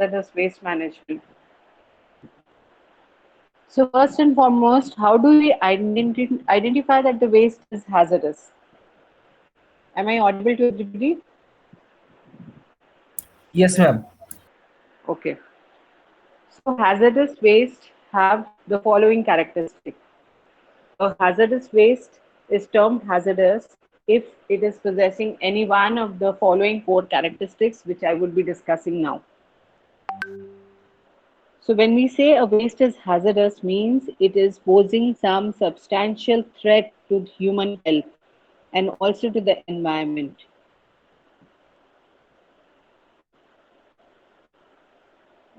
hazardous waste management. So first and foremost, how do we identify that the waste is hazardous? Am I audible to everybody? Yes, ma'am. Okay. So hazardous waste have the following characteristics. A hazardous waste is termed hazardous if it is possessing any one of the following four characteristics, which I would be discussing now. So when we say a waste is hazardous, means it is posing some substantial threat to human health and also to the environment.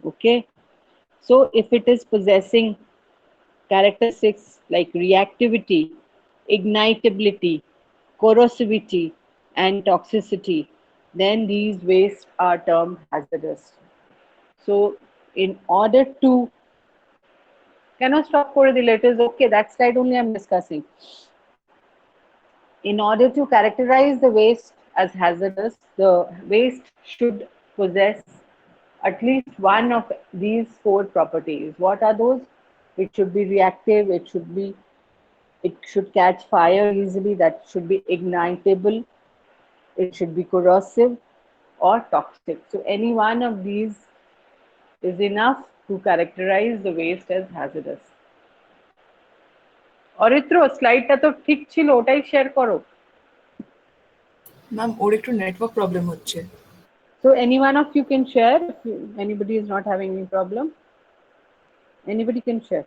Okay. So if it is possessing characteristics like reactivity, ignitability, corrosivity, and toxicity, then these wastes are termed hazardous. So in order to, can I stop for the letters? Okay, that slide only I'm discussing. In order to characterize the waste as hazardous, the waste should possess at least one of these four properties. What are those? It should be reactive, it should catch fire easily, that should be ignitable, it should be corrosive or toxic. So any one of these is enough to characterize the waste as hazardous. Aritra স্লাইডটা তো ঠিক ছিল, ওটাই share করো। Ma'am ওর একটু network problem হচ্ছে। So any one of you can share if anybody is not having any problem. Anybody can share.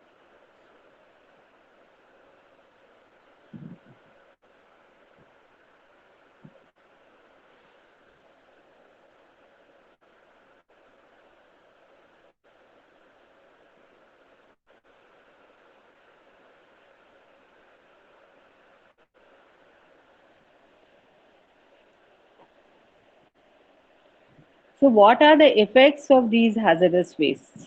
So what are the effects of these hazardous wastes?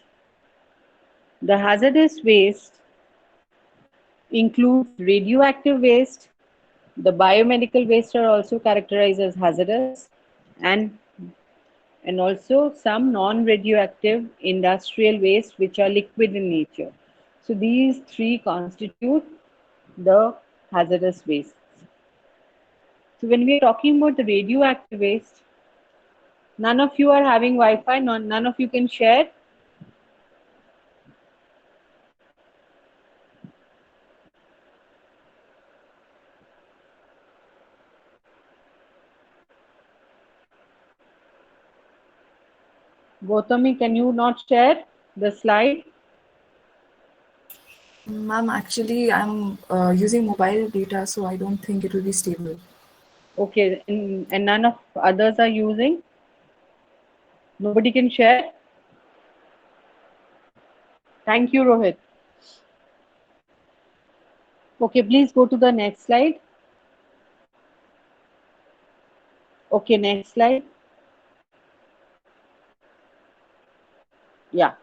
The hazardous waste includes radioactive waste. The biomedical waste are also characterized as hazardous, and also some non-radioactive industrial waste which are liquid in nature. So these three constitute the hazardous wastes. So when we are talking about the radioactive waste, none of you are having Wi-Fi, none of you can share. Gautami, can you not share the slide? Ma'am, actually I'm using mobile data, so I don't think it will be stable. Okay, and none of others are using? Nobody can share? Thank you, Rohit. Okay, please go to the next slide. Okay, next slide. Yeah.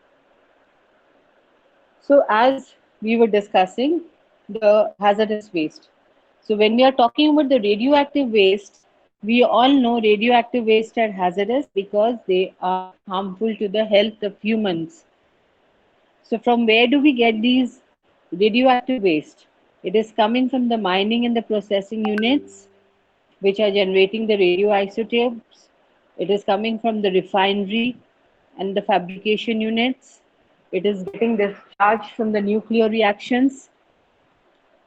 So as we were discussing, the hazardous waste. So when we are talking about the radioactive waste, we all know radioactive waste are hazardous because they are harmful to the health of humans. So from where do we get these radioactive waste? It is coming from the mining and the processing units, which are generating the radioisotopes. It is coming from the refinery and the fabrication units. It is getting discharged from the nuclear reactions.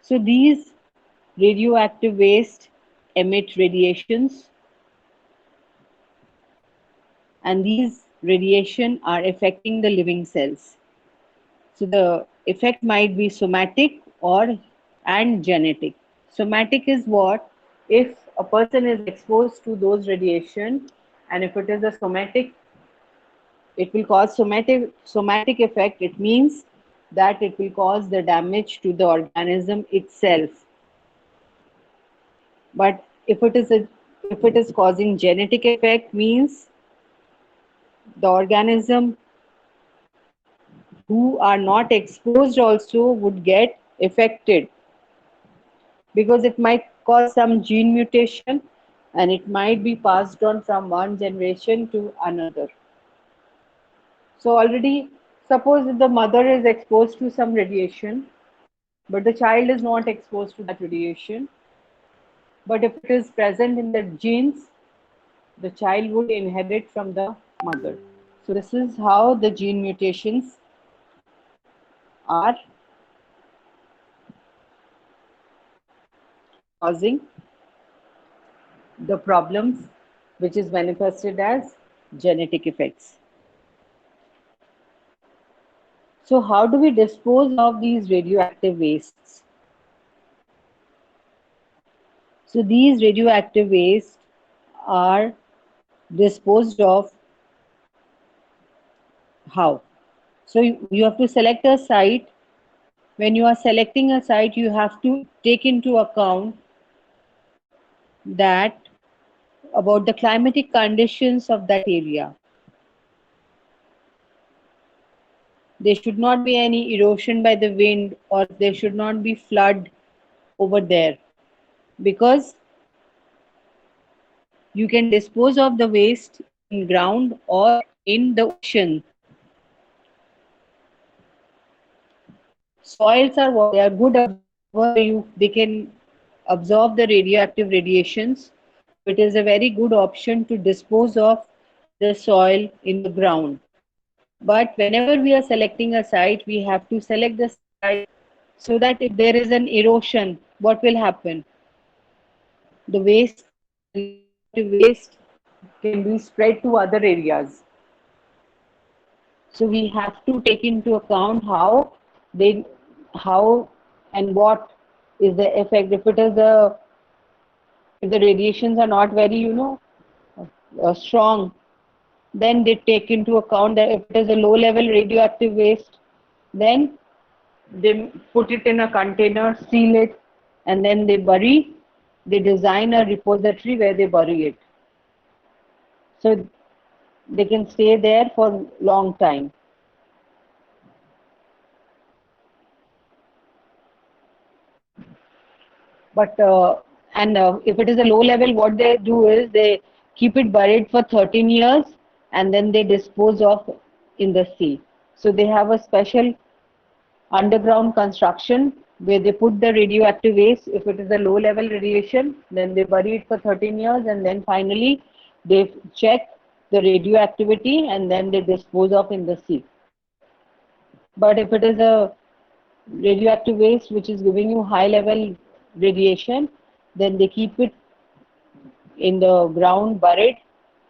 So these radioactive waste emit radiations, and these radiation are affecting the living cells. So the effect might be somatic or and genetic. Somatic is what? If a person is exposed to those radiation, and if it is a somatic, it will cause somatic effect. It means that it will cause the damage to the organism itself. But if it is causing genetic effect, means the organism who are not exposed also would get affected, because it might cause some gene mutation and it might be passed on from one generation to another. So already, suppose if the mother is exposed to some radiation, but the child is not exposed to that radiation, but if it is present in the genes, the child would inherit from the mother. So this is how the gene mutations are causing the problems which is manifested as genetic effects. So how do we dispose of these radioactive wastes? So these radioactive wastes are disposed of how? So you have to select a site. When you are selecting a site, you have to take into account that about the climatic conditions of that area. There should not be any erosion by the wind, or there should not be flood over there, because you can dispose of the waste in ground or in the ocean. Soils are what? They are good absorber. They can absorb the radioactive radiations. So it is a very good option to dispose of the soil in the ground. But whenever we are selecting a site, we have to select the site so that if there is an erosion, what will happen? The waste, the radioactive waste can be spread to other areas. So we have to take into account they, how and what is the effect. If the radiations are not very, strong, then they take into account that if it is a low level radioactive waste, then they put it in a container, seal it, and then they design a repository where they bury it. So they can stay there for long time. But if it is a low level, what they do is they keep it buried for 13 years and then they dispose of in the sea. So they have a special underground construction where they put the radioactive waste. If it is a low level radiation, then they bury it for 13 years and then finally they check the radioactivity and then they dispose of in the sea. But if it is a radioactive waste which is giving you high level radiation, then they keep it in the ground buried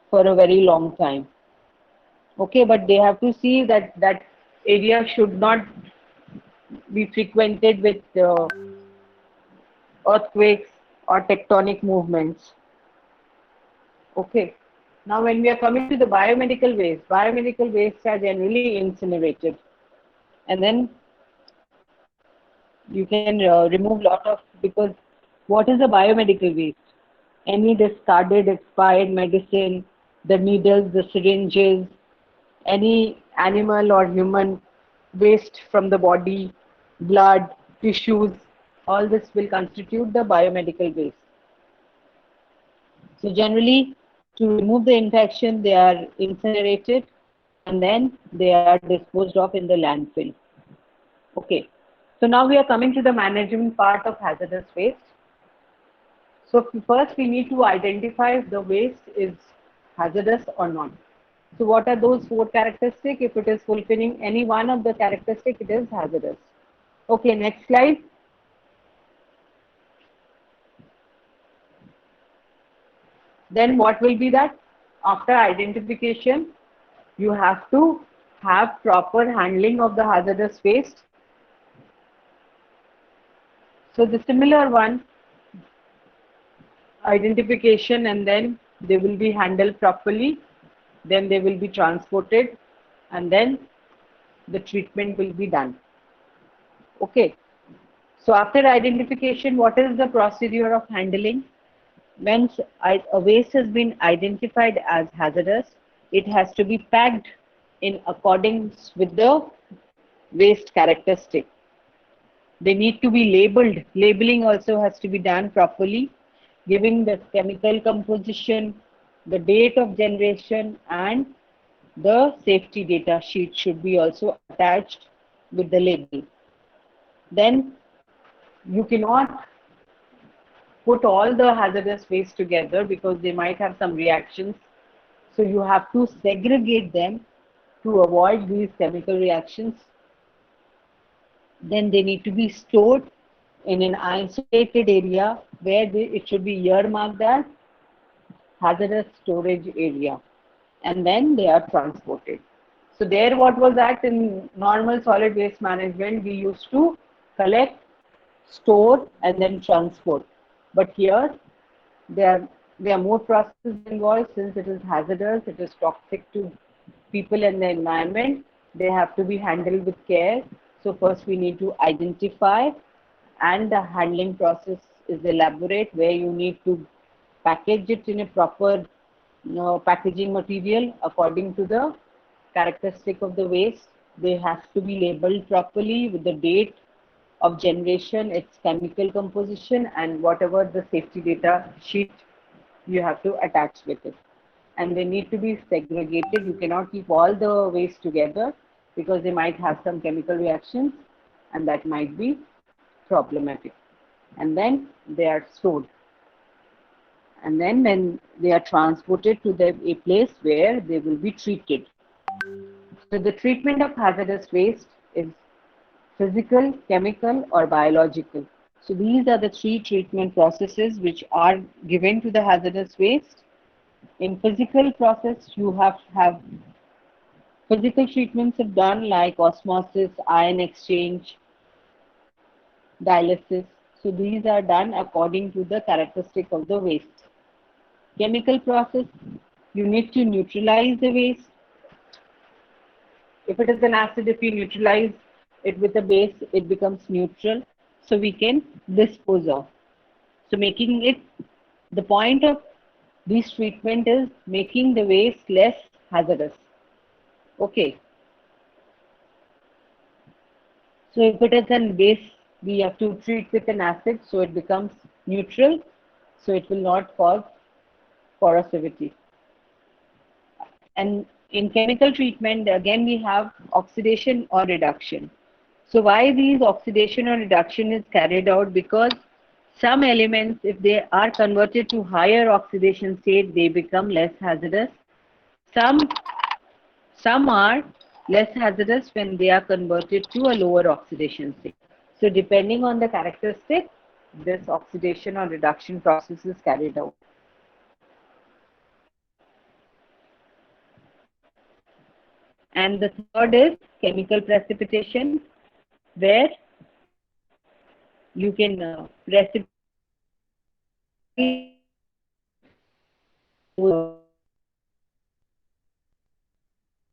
for a very long time. Okay, but they have to see that that area should not be frequented with earthquakes or tectonic movements. Okay. Now, when we are coming to the biomedical wastes are generally incinerated, and then you can remove lot of, because what is a biomedical waste? Any discarded expired medicine, the needles, the syringes, any animal or human waste from the body, blood, tissues, all this will constitute the biomedical waste. So generally, to remove the infection, they are incinerated and then they are disposed of in the landfill. Okay. So now we are coming to the management part of hazardous waste. So first we need to identify if the waste is hazardous or not. So what are those four characteristics? If it is fulfilling any one of the characteristics, it is hazardous. Okay, next slide. Then what will be that? After identification, you have to have proper handling of the hazardous waste. So the similar one, identification, and then they will be handled properly, then they will be transported, and then the treatment will be done. Okay. So after identification, what is the procedure of handling? Once a waste has been identified as hazardous, it has to be packed in accordance with the waste characteristic. They need to be labeled. Labeling also has to be done properly, giving the chemical composition, the date of generation, and the safety data sheet should be also attached with the label. Then you cannot put all the hazardous waste together because they might have some reactions. So you have to segregate them to avoid these chemical reactions. Then they need to be stored in an isolated area where it should be earmarked as hazardous storage area, and then they are transported. So there what was that in normal solid waste management, we used to collect, store and then transport. But here there, there are more processes involved since it is hazardous, it is toxic to people and the environment. They have to be handled with care. So first we need to identify, and the handling process is elaborate where you need to package it in a proper packaging material according to the characteristic of the waste. They have to be labeled properly with the date of generation, its chemical composition, and whatever the safety data sheet you have to attach with it. And they need to be segregated. You cannot keep all the waste together because they might have some chemical reactions and that might be problematic. And then they are stored. And then when they are transported to a place where they will be treated. So the treatment of hazardous waste is physical, chemical, or biological. So these are the three treatment processes which are given to the hazardous waste. In physical process, you have physical treatments are done like osmosis, ion exchange, dialysis. So these are done according to the characteristic of the waste. Chemical process, you need to neutralize the waste. If it is an acid, if you neutralize it with a base, it becomes neutral. So we can dispose of. So making it, the point of this treatment is making the waste less hazardous. Okay. So if it is a base, we have to treat with an acid, so it becomes neutral, so it will not cause corrosivity. And in chemical treatment, again we have oxidation or reduction. So why these oxidation or reduction is carried out? Because some elements, if they are converted to higher oxidation state, they become less hazardous. Some some are less hazardous when they are converted to a lower oxidation state. So depending on the characteristic, this oxidation or reduction process is carried out. And the third is chemical precipitation, where you can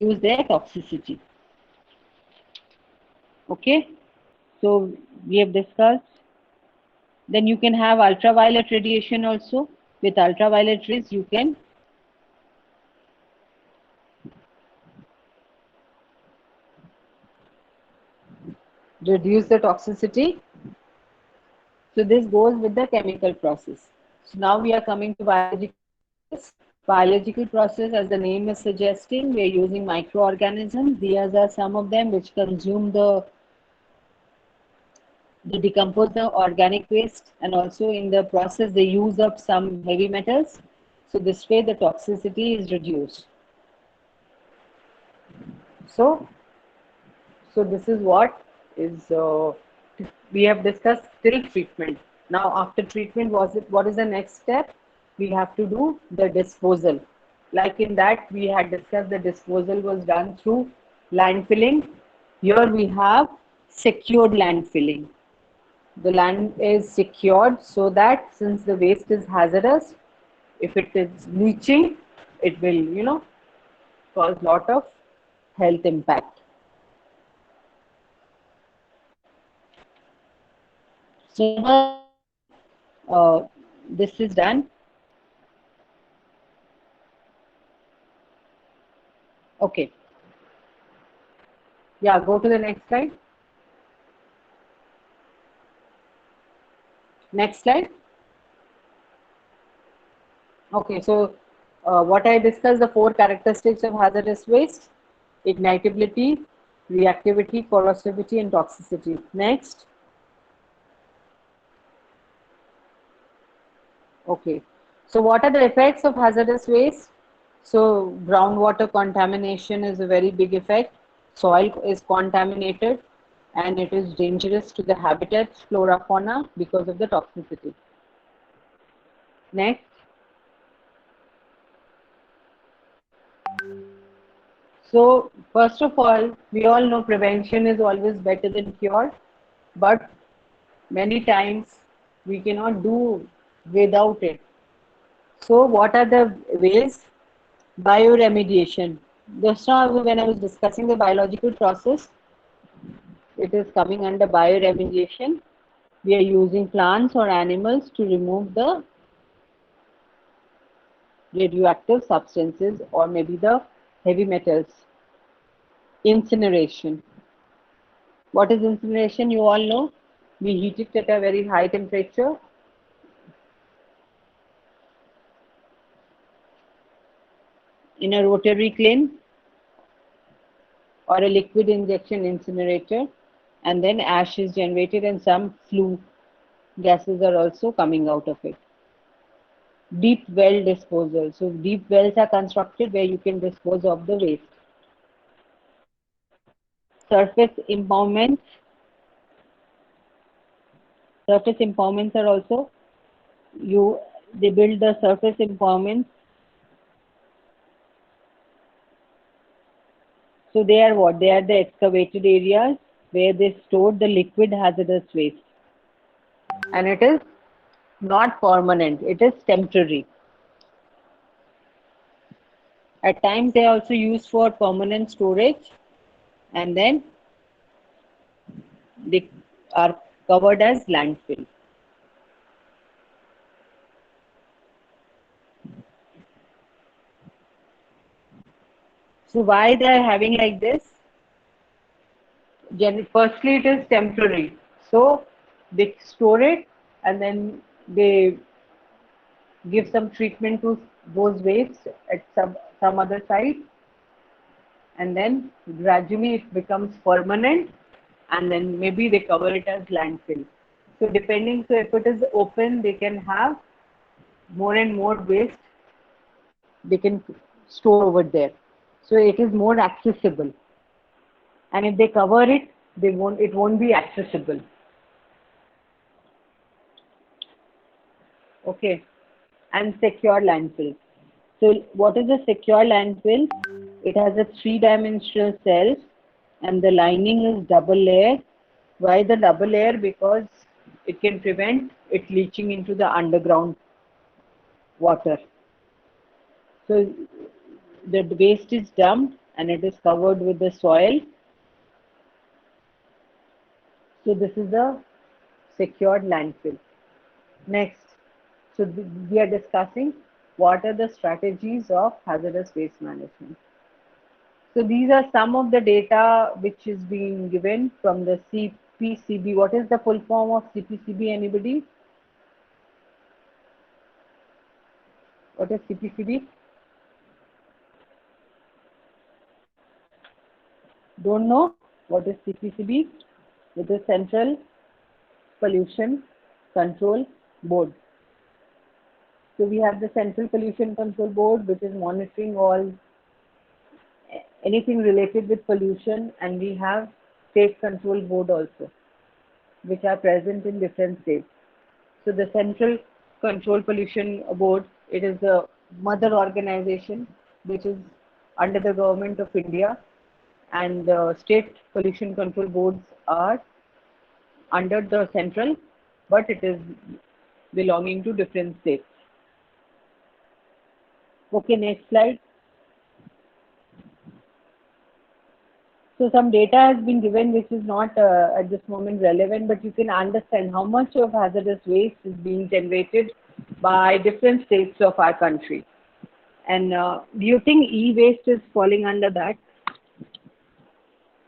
reduce their toxicity. Okay, so we have discussed. Then you can have ultraviolet radiation also. With ultraviolet rays, you can reduce the toxicity. So this goes with the chemical process. So now we are coming to biological process. Biological process, as the name is suggesting, we are using microorganisms. These are some of them which consume they decompose the organic waste, and also in the process they use up some heavy metals. So this way the toxicity is reduced. So, so this is what is we have discussed till treatment. Now after treatment, what is the next step? We have to do the disposal. Like in that we had discussed, the disposal was done through landfilling. Here we have secured landfilling. The land is secured so that since the waste is hazardous, if it is leaching, it will, cause lot of health impact. So this is done. Okay. Yeah, go to the next slide. Next slide. Okay, so what I discussed, the four characteristics of hazardous waste: ignitability, reactivity, corrosivity, and toxicity. Next. Okay. So what are the effects of hazardous waste? So groundwater contamination is a very big effect. Soil is contaminated and it is dangerous to the habitats, flora, fauna because of the toxicity. Next. So first of all, we all know prevention is always better than cure, but many times we cannot do without it. So what are the ways? Bioremediation. Just now when I was discussing the biological process, it is coming under bioremediation. We are using plants or animals to remove the radioactive substances or maybe the heavy metals. Incineration. What is incineration? You all know. We heat it at a very high temperature in a rotary kiln or a liquid injection incinerator, and then ash is generated and some flue gases are also coming out of it. Deep well disposal. So deep wells are constructed where you can dispose of the waste. Surface impoundments. Surface impoundments are also they build the surface impoundments. So they are what? They are the excavated areas where they store the liquid hazardous waste. And it is not permanent, it is temporary. At times they are also used for permanent storage and then they are covered as landfill. So why they are having like this? Firstly, it is temporary. So they store it and then they give some treatment to those waste at some other site, and then gradually it becomes permanent, and then maybe they cover it as landfill. So depending, so if it is open, they can have more and more waste they can store over there. So it is more accessible. And if they cover it, it won't be accessible. Okay. And secure landfill. So what is a secure landfill? It has a three-dimensional cell and the lining is double layer. Why the double layer? Because it can prevent it leaching into the underground water. So the waste is dumped and it is covered with the soil. So this is a secured landfill. Next, so we are discussing what are the strategies of hazardous waste management. So these are some of the data which is being given from the CPCB. What is the full form of CPCB? Anybody? What is CPCB? Don't know what is CPCB? It is Central Pollution Control Board. So we have the Central Pollution Control Board, which is monitoring all anything related with pollution, and we have State Control Board also, which are present in different states. So the Central Control Pollution Board, it is the mother organization which is under the government of India, and the state pollution control boards are under the central, but it is belonging to different states. Okay, next slide. So some data has been given which is not at this moment relevant, but you can understand how much of hazardous waste is being generated by different states of our country. And do you think e-waste is falling under that?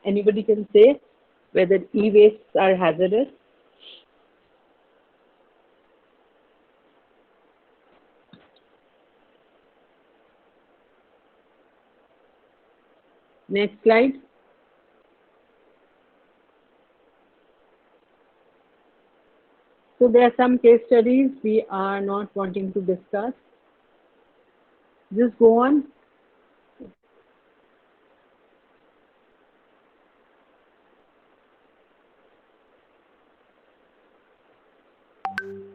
Anybody can say whether e-wastes are hazardous? Next slide. So there are some case studies we are not wanting to discuss. Just go on.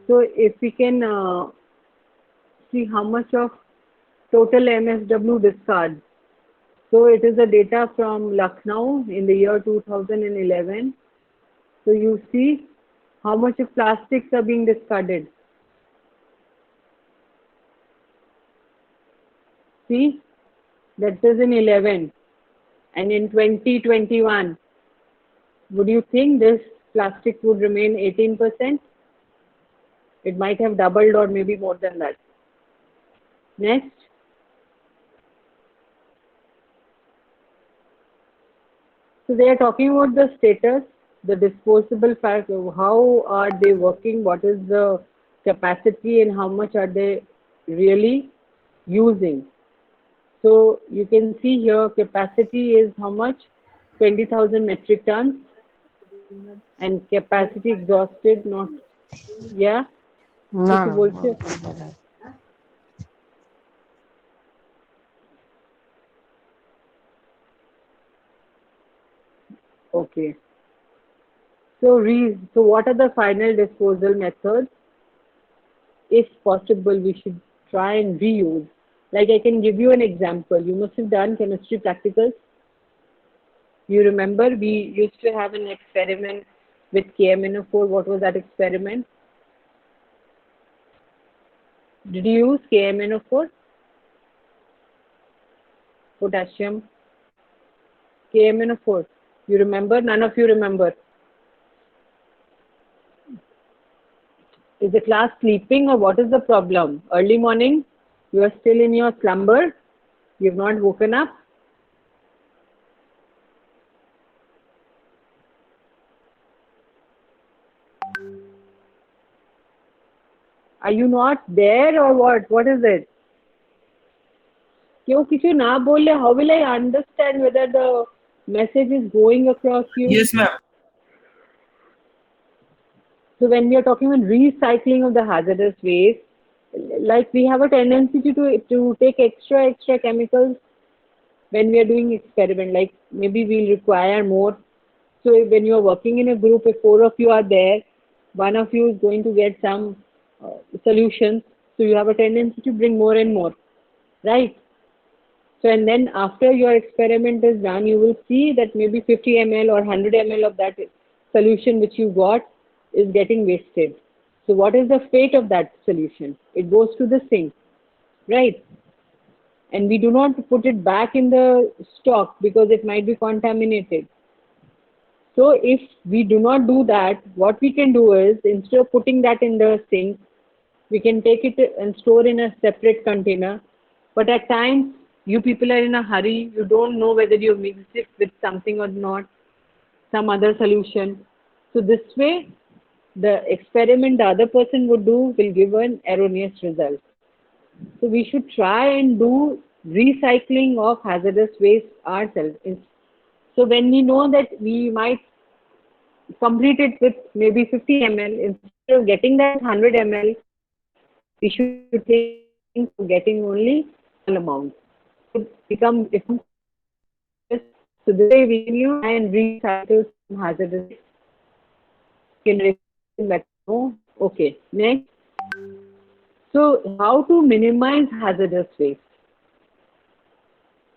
So if we can see how much of total MSW discard. So it is the data from Lucknow in the year 2011. So you see how much of plastics are being discarded. See, that is in 11. And in 2021, would you think this plastic would remain 18%? It might have doubled or maybe more than that. Next. So they are talking about the status, the disposable fact, how are they working, what is the capacity and how much are they really using. So you can see here capacity is how much? 20,000 metric tons and capacity exhausted not, yeah? না কিছু না বলছে? Okay. So what are the final disposal methods? If possible, we should try and reuse. Like I can give you an example. You must have done chemistry practicals. You remember we used to have an experiment with KMNO4. What was that experiment? Did you use KMNO4? Potassium. KMNO4. You remember? None of you remember. Is the class sleeping or what is the problem? Early morning? You are still in your slumber? You have not woken up? Are you not there or what? What is it? क्यों किसी ना बोले? How will I understand whether the message is going across you? Yes, ma'am. So when we are talking about recycling of the hazardous waste, like we have a tendency to take extra chemicals when we are doing experiment. Like maybe we'll require more. So when you are working in a group, if 4 of you are there, one of you is going to get some solutions. So you have a tendency to bring more and more, right? So and then after your experiment is done, you will see that maybe 50 ml or 100 ml of that solution which you got is getting wasted. So what is the fate of that solution? It goes to the sink, right? And we do not put it back in the stock because it might be contaminated. So if we do not do that, what we can do is instead of putting that in the sink, we can take it and store in a separate container. But at times, you people are in a hurry. You don't know whether you mixed it with something or not, some other solution. So this way, the experiment the other person would do will give an erroneous result. So we should try and do recycling of hazardous waste ourselves. So when we know that we might complete it with maybe 50 ml, instead of getting that 100 ml, we should think of getting only small amount. Become so this way we can try and recycle some hazardous waste. Okay, next. So how to minimize hazardous waste?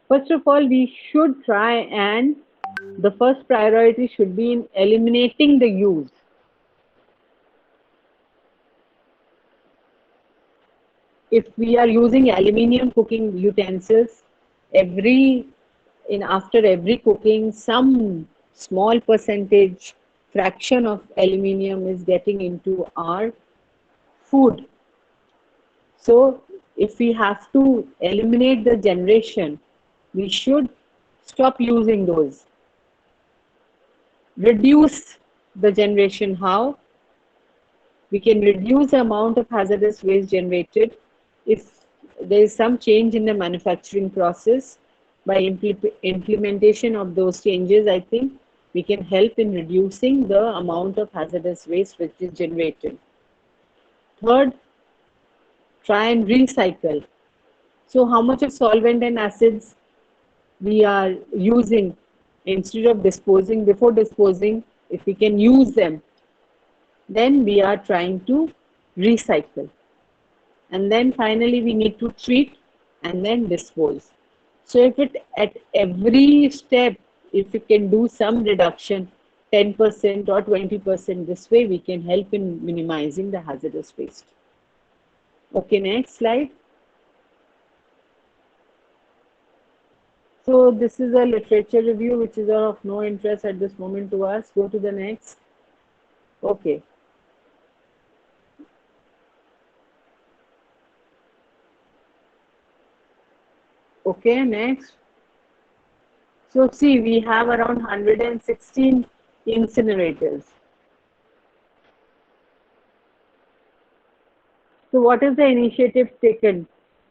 First of all, we should try and the first priority should be in eliminating the use. If we are using aluminium cooking utensils, after every cooking, some small percentage fraction of aluminium is getting into our food. So if we have to eliminate the generation, we should stop using those. Reduce the generation. How? We can reduce the amount of hazardous waste generated if there is some change in the manufacturing process. By implementation of those changes, I think we can help in reducing the amount of hazardous waste which is generated. Third, try and recycle. So how much of solvent and acids we are using, instead of disposing, before disposing, if we can use them, then we are trying to recycle. And then finally we need to treat and then dispose. So if it at every step, if we can do some reduction, 10% or 20%, this way we can help in minimizing the hazardous waste. Okay, next slide. So this is a literature review which is of no interest at this moment to us. Go to the next. Okay. Okay, next. So see, we have around 116 incinerators. So what is the initiative taken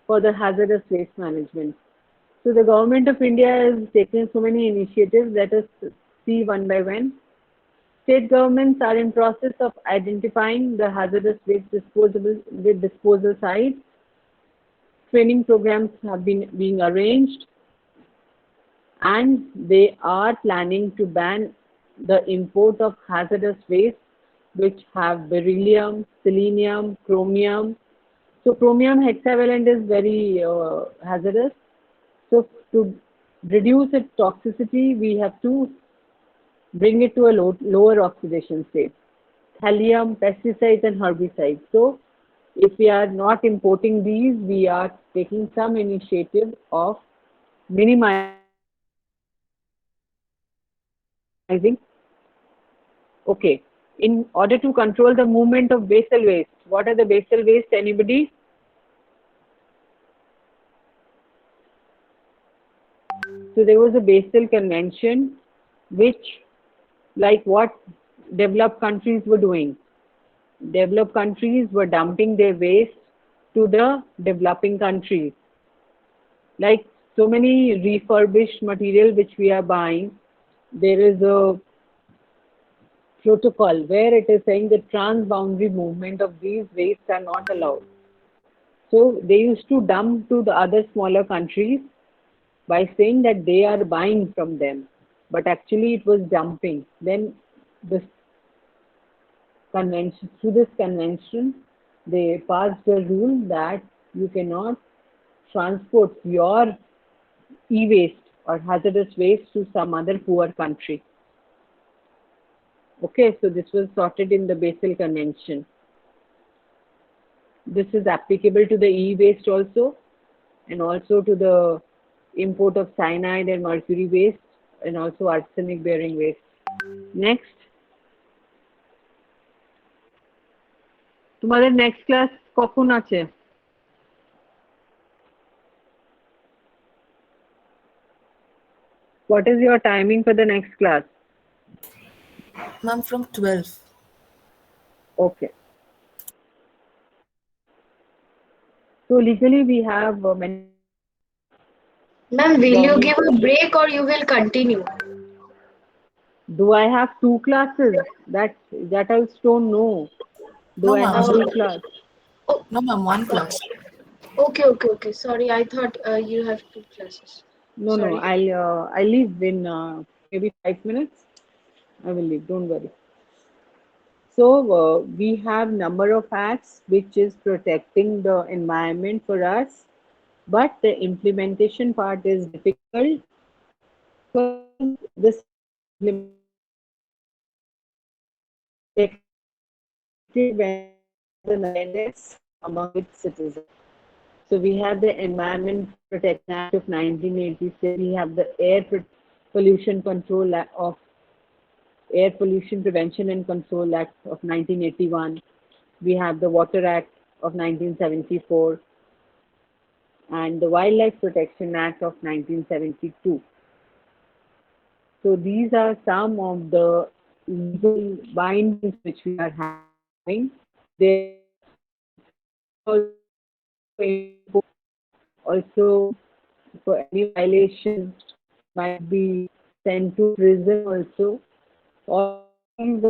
for the hazardous waste management? So the government of India is taking so many initiatives. Let us see one by one. State governments are in process of identifying the hazardous waste disposal sites. Training programs have been being arranged, and they are planning to ban the import of hazardous waste which have beryllium, selenium, chromium. So chromium hexavalent is very hazardous. So to reduce its toxicity, we have to bring it to a lower oxidation state. Thallium, pesticides and herbicides. So if we are not importing these, we are taking some initiative of minimizing. Okay. In order to control the movement of basal waste, what are the basal waste? Anybody? So there was a Basel Convention, which, like what developed countries were doing. Developed countries were dumping their waste to the developing countries. Like so many refurbished material which we are buying, there is a protocol where it is saying the transboundary movement of these wastes are not allowed. So they used to dump to the other smaller countries by saying that they are buying from them, but actually it was dumping. Then this convention, through this convention, they passed a rule that you cannot transport your e-waste or hazardous waste to some other poor country. Okay, so this was sorted in the Basel Convention. This is applicable to the e-waste also, and also to the import of cyanide and mercury waste, and also arsenic bearing waste. Next. তোমাদের next class কখন আছে? What is your timing for the next class? Ma'am, from 12. Okay. So legally we have many. Ma'am, will you give a break or you will continue? Do I have two classes? That I don't know. Do No, I have ma'am. two classes? No, ma'am, one class. Okay. Sorry, I thought you have two classes. No, Sorry. I'll leave in maybe 5 minutes. I will leave. Don't worry. So we have number of acts which is protecting the environment for us, but the implementation part is difficult because this awareness among its citizens. So we have the Environment Protection Act of 1986. We have the Pollution Control Act of Air Pollution Prevention and Control Act of 1981. We have the Water Act of 1974 and the Wildlife Protection Act of 1972. So these are some of the legal bindings which we are having. There also for any violation might be sent to prison also. All these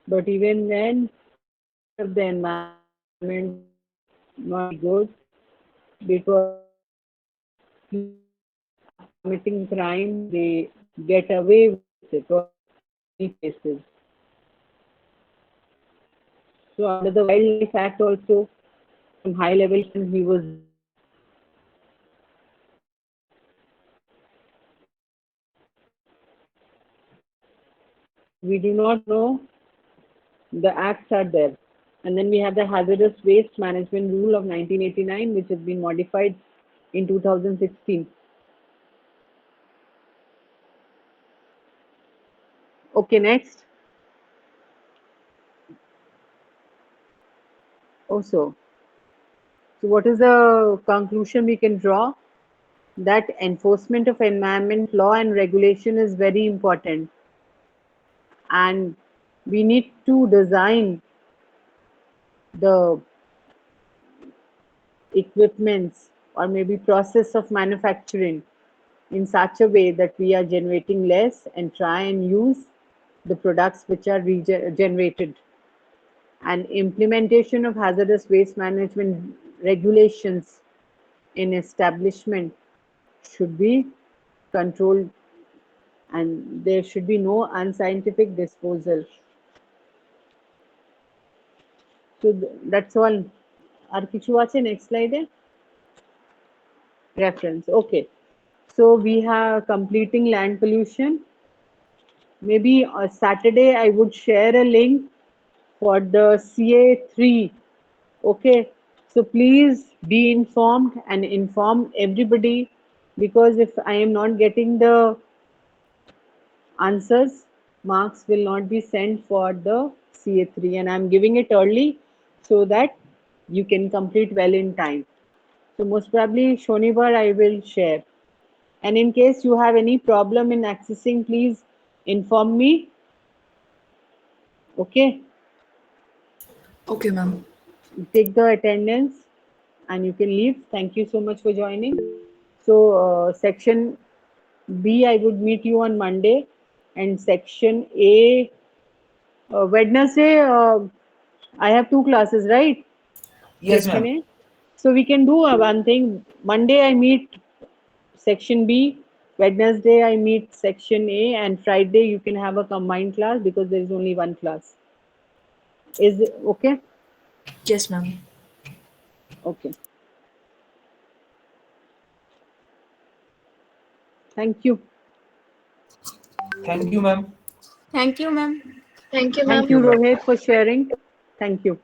but even then, the environment not good because committing crime, they get away with it or many cases. So under the Wildlife Act also, some high level he was. We do not know the acts are there. And then we have the Hazardous Waste Management Rule of 1989, which has been modified in 2016. Okay, next. Also, so what is the conclusion we can draw? That enforcement of environment law and regulation is very important. And we need to design the equipments or maybe process of manufacturing in such a way that we are generating less and try and use the products which are generated. And implementation of hazardous waste management regulations in establishment should be controlled and there should be no unscientific disposal. So that's all. আর কিছু আছে next slide reference. Okay, so we have completing land pollution. Maybe on Saturday I would share a link for the CA3. Okay, so please be informed and inform everybody, because if I am not getting the answers, marks will not be sent for the CA3, and I'm giving it early so that you can complete well in time. So most probably Shonibar I will share. And in case you have any problem in accessing, please inform me. Okay. Okay, ma'am. Take the attendance and you can leave. Thank you so much for joining. So section B, I would meet you on Monday, and section A, Wednesday, I have 2 classes, right? Yes, Section ma'am. A. So we can do one thing. Monday I meet section B, Wednesday I meet section A, and Friday you can have a combined class because there is only one class. Is it okay? Yes, ma'am. Okay. Thank you. Thank you, ma'am. Thank you, ma'am. Thank you, Thank ma'am. you, Rohit, for sharing. Thank you.